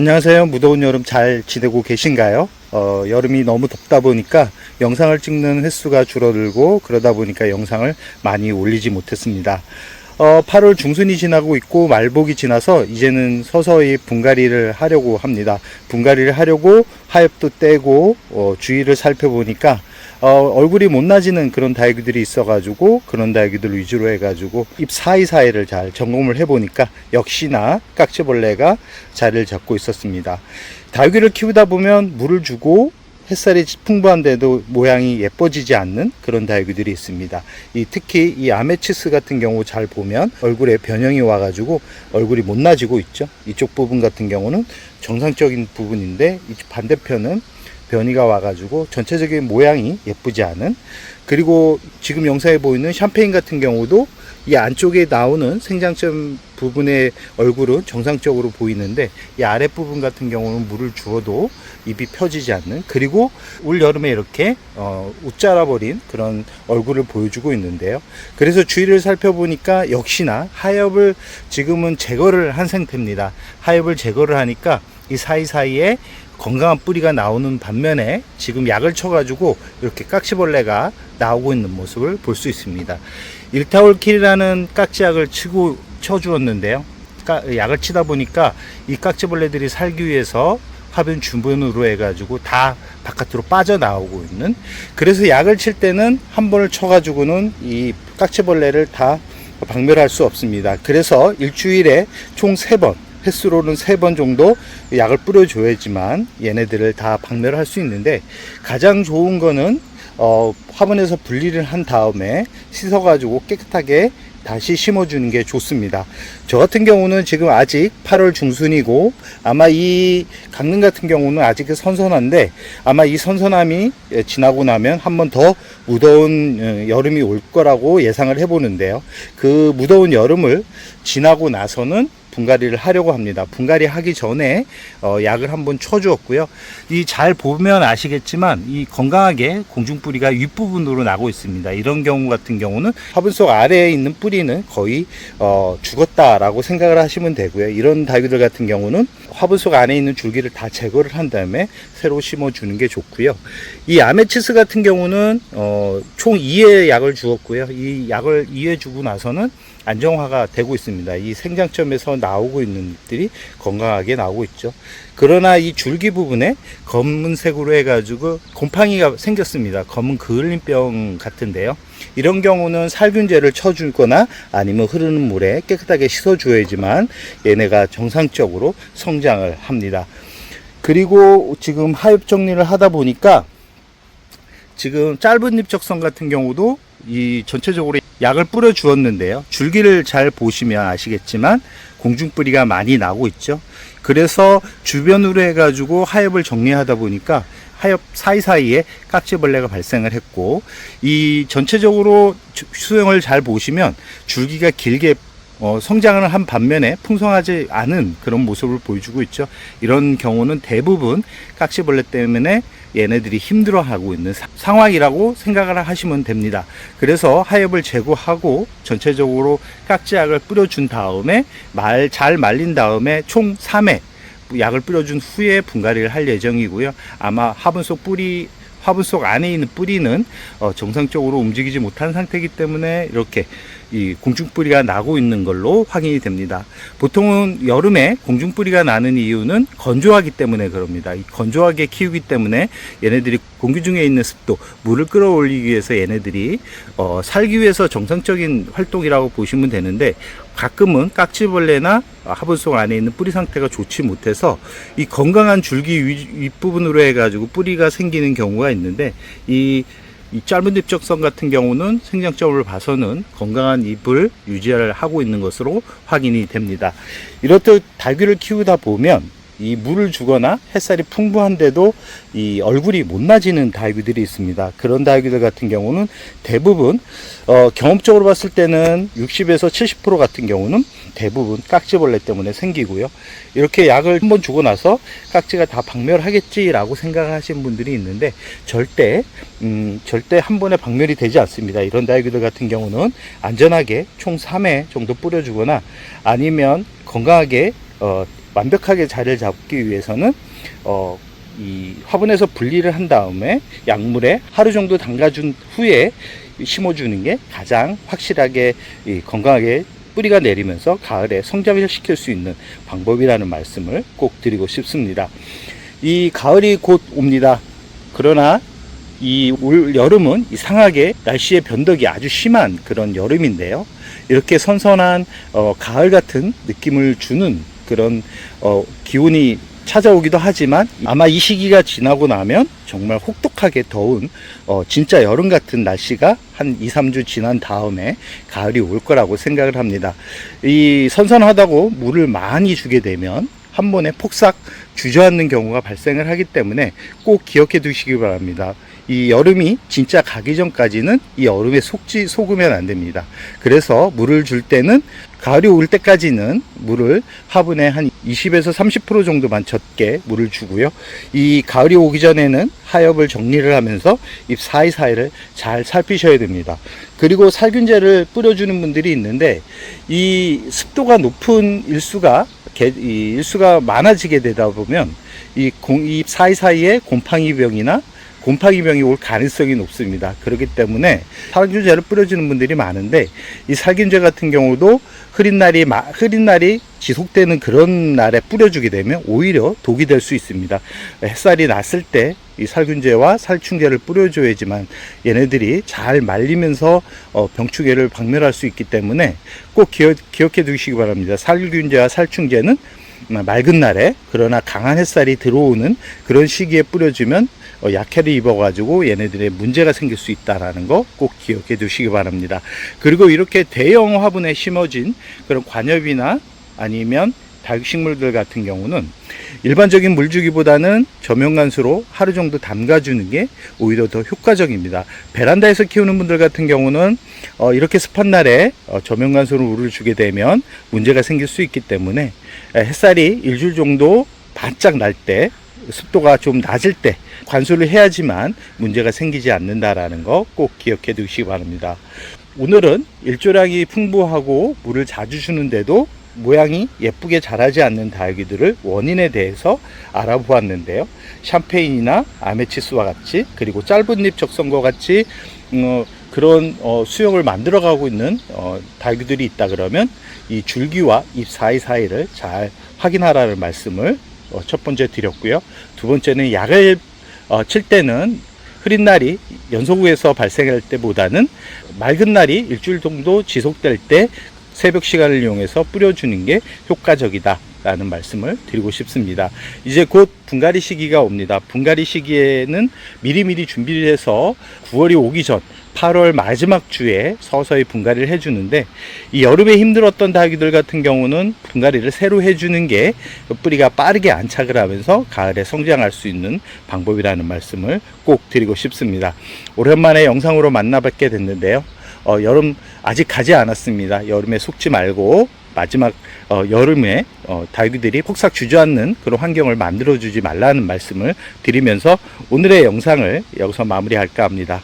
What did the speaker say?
안녕하세요. 무더운 여름 잘 지내고 계신가요? 여름이 너무 덥다 보니까 영상을 찍는 횟수가 줄어들고 그러다 보니까 영상을 많이 올리지 못했습니다. 8월 중순이 지나고 있고 말복이 지나서 이제는 서서히 분갈이를 하려고 합니다. 분갈이를 하려고 하엽도 떼고 주위를 살펴보니까 얼굴이 못 나지는 그런 다육이들이 있어가지고 그런 다육이들 위주로 해가지고 잎 사이사이를 잘 점검을 해보니까 역시나 깍지벌레가 자리를 잡고 있었습니다. 다육이를 키우다 보면 물을 주고 햇살이 풍부한데도 모양이 예뻐지지 않는 그런 다육이들이 있습니다. 특히 이 아메치스 같은 경우 잘 보면 얼굴에 변형이 와가지고 얼굴이 못 나지고 있죠. 이쪽 부분 같은 경우는 정상적인 부분인데 이 반대편은 변이가 와가지고 전체적인 모양이 예쁘지 않은, 그리고 지금 영상에 보이는 샴페인 같은 경우도 이 안쪽에 나오는 생장점 부분의 얼굴은 정상적으로 보이는데 이 아랫부분 같은 경우는 물을 주어도 입이 펴지지 않는, 그리고 올 여름에 이렇게 웃자라 버린 그런 얼굴을 보여주고 있는데요. 그래서 주위를 살펴보니까 역시나 하엽을 지금은 제거를 한 상태입니다. 하엽을 제거를 하니까 이 사이사이에 건강한 뿌리가 나오는 반면에 지금 약을 쳐가지고 이렇게 깍지벌레가 나오고 있는 모습을 볼 수 있습니다. 일타올킬이라는 깍지약을 쳐주었는데요. 약을 치다 보니까 이 깍지벌레들이 살기 위해서 화분 주변으로 해가지고 다 바깥으로 빠져나오고 있는, 그래서 약을 칠 때는 한 번을 쳐가지고는 이 깍지벌레를 다 박멸할 수 없습니다. 그래서 일주일에 총 3번, 횟수로는 3번 정도 약을 뿌려줘야지만 얘네들을 다 박멸할 수 있는데, 가장 좋은 거는 화분에서 분리를 한 다음에 씻어가지고 깨끗하게 다시 심어주는 게 좋습니다. 저 같은 경우는 지금 아직 8월 중순이고 아마 이 강릉 같은 경우는 아직 선선한데 아마 이 선선함이 지나고 나면 한 번 더 무더운 여름이 올 거라고 예상을 해보는데요. 그 무더운 여름을 지나고 나서는 분갈이를 하려고 합니다. 분갈이 하기 전에 약을 한번 쳐주었고요. 이 잘 보면 아시겠지만 이 건강하게 공중뿌리가 윗부분으로 나고 있습니다. 이런 경우 같은 경우는 화분 속 아래에 있는 뿌리는 거의 죽었다라고 생각을 하시면 되고요. 이런 다육이들 같은 경우는 화분 속 안에 있는 줄기를 다 제거를 한 다음에 새로 심어주는 게 좋고요. 이 아메치스 같은 경우는 총 2회 약을 주었고요. 이 약을 2회 주고 나서는 안정화가 되고 있습니다. 이 생장점에서 나오고 있는 잎들이 건강하게 나오고 있죠. 그러나 이 줄기 부분에 검은색으로 해가지고 곰팡이가 생겼습니다. 검은 그을림병 같은데요. 이런 경우는 살균제를 쳐주거나 아니면 흐르는 물에 깨끗하게 씻어줘야지만 얘네가 정상적으로 성장을 합니다. 그리고 지금 하엽 정리를 하다 보니까 지금 짧은 잎적성 같은 경우도 이 전체적으로 약을 뿌려 주었는데요. 줄기를 잘 보시면 아시겠지만 공중뿌리가 많이 나고 있죠. 그래서 주변으로 해가지고 하엽을 정리하다 보니까 하엽 사이사이에 깍지벌레가 발생을 했고, 이 전체적으로 수영을 잘 보시면 줄기가 길게 성장을 한 반면에 풍성하지 않은 그런 모습을 보여주고 있죠. 이런 경우는 대부분 깍지벌레 때문에 얘네들이 힘들어하고 있는 상황이라고 생각을 하시면 됩니다. 그래서 하엽을 제거하고 전체적으로 깍지약을 뿌려준 다음에 잘 말린 다음에 총 3회 약을 뿌려준 후에 분갈이를 할 예정이고요. 아마 화분 속 안에 있는 뿌리는 정상적으로 움직이지 못한 상태이기 때문에 이렇게 이 공중뿌리가 나고 있는 걸로 확인이 됩니다. 보통은 여름에 공중뿌리가 나는 이유는 건조하기 때문에 그럽니다. 건조하게 키우기 때문에 얘네들이 공기 중에 있는 습도, 물을 끌어올리기 위해서 얘네들이 살기 위해서 정상적인 활동이라고 보시면 되는데, 가끔은 깍지벌레나 화분 속 안에 있는 뿌리 상태가 좋지 못해서 이 건강한 줄기 윗부분으로 해가지고 뿌리가 생기는 경우가 있는데, 이 짧은 잎적성 같은 경우는 생장점을 봐서는 건강한 잎을 유지를 하고 있는 것으로 확인이 됩니다. 이렇듯 다육이를 키우다 보면 이 물을 주거나 햇살이 풍부한데도 이 얼굴이 못 나지는 다육이들이 있습니다. 그런 다육이들 같은 경우는 대부분 경험적으로 봤을 때는 60에서 70% 같은 경우는 대부분 깍지벌레 때문에 생기고요. 이렇게 약을 한번 주고 나서 깍지가 다 박멸하겠지라고 생각하시는 분들이 있는데 절대 한 번에 박멸이 되지 않습니다. 이런 다육이들 같은 경우는 안전하게 총 3회 정도 뿌려주거나 아니면 건강하게 완벽하게 자리를 잡기 위해서는 이 화분에서 분리를 한 다음에 약물에 하루 정도 담가준 후에 심어주는 게 가장 확실하게 건강하게 뿌리가 내리면서 가을에 성장을 시킬 수 있는 방법이라는 말씀을 꼭 드리고 싶습니다. 이 가을이 곧 옵니다. 그러나 이 올 여름은 이상하게 날씨의 변덕이 아주 심한 그런 여름인데요. 이렇게 선선한 가을 같은 느낌을 주는 그런 기온이 찾아오기도 하지만 아마 이 시기가 지나고 나면 정말 혹독하게 더운 진짜 여름 같은 날씨가 한 2, 3주 지난 다음에 가을이 올 거라고 생각을 합니다. 이 선선하다고 물을 많이 주게 되면 한 번에 폭삭 주저앉는 경우가 발생을 하기 때문에 꼭 기억해 두시기 바랍니다. 이 여름이 진짜 가기 전까지는 이 얼음에 속으면 안 됩니다. 그래서 물을 줄 때는 가을이 올 때까지는 물을 화분에 한 20에서 30% 정도만 적게 물을 주고요. 이 가을이 오기 전에는 하엽을 정리를 하면서 잎 사이사이를 잘 살피셔야 됩니다. 그리고 살균제를 뿌려주는 분들이 있는데 이 습도가 높은 일수가 많아지게 되다 보면 잎 사이사이에 곰팡이병이 올 가능성이 높습니다. 그렇기 때문에 살균제를 뿌려주는 분들이 많은데 이 살균제 같은 경우도 흐린 날이 지속되는 그런 날에 뿌려주게 되면 오히려 독이 될 수 있습니다. 햇살이 났을 때 이 살균제와 살충제를 뿌려줘야지만 얘네들이 잘 말리면서 병충해를 박멸할 수 있기 때문에 꼭 기억해 두시기 바랍니다. 살균제와 살충제는 맑은 날에 그러나 강한 햇살이 들어오는 그런 시기에 뿌려주면 약해를 입어가지고 얘네들의 문제가 생길 수 있다는 거 꼭 기억해 두시기 바랍니다. 그리고 이렇게 대형 화분에 심어진 그런 관엽이나 아니면 다육식물들 같은 경우는 일반적인 물주기보다는 저명간수로 하루 정도 담가주는 게 오히려 더 효과적입니다. 베란다에서 키우는 분들 같은 경우는 이렇게 습한 날에 저명간수로 물을 주게 되면 문제가 생길 수 있기 때문에 햇살이 일주일 정도 바짝 날 때 습도가 좀 낮을 때 관수를 해야지만 문제가 생기지 않는다라는 거 꼭 기억해 두시기 바랍니다. 오늘은 일조량이 풍부하고 물을 자주 주는데도 모양이 예쁘게 자라지 않는 다육이들을 원인에 대해서 알아보았는데요. 샴페인이나 아메치스와 같이 그리고 짧은 잎 적성과 같이 그런 수영을 만들어가고 있는 다육이들이 있다 그러면 이 줄기와 잎 사이사이를 잘 확인하라는 말씀을 첫 번째 드렸고요. 두 번째는 약을 칠 때는 흐린 날이 연소구에서 발생할 때보다는 맑은 날이 일주일 정도 지속될 때 새벽 시간을 이용해서 뿌려주는 게 효과적이다 라는 말씀을 드리고 싶습니다. 이제 곧 분갈이 시기가 옵니다. 분갈이 시기에는 미리미리 준비를 해서 9월이 오기 전 8월 마지막 주에 서서히 분갈이를 해주는데 이 여름에 힘들었던 다육이들 같은 경우는 분갈이를 새로 해주는 게 뿌리가 빠르게 안착을 하면서 가을에 성장할 수 있는 방법이라는 말씀을 꼭 드리고 싶습니다. 오랜만에 영상으로 만나 뵙게 됐는데요. 여름 아직 가지 않았습니다. 여름에 속지 말고 마지막 여름에 다육이들이 폭삭 주저앉는 그런 환경을 만들어 주지 말라는 말씀을 드리면서 오늘의 영상을 여기서 마무리할까 합니다.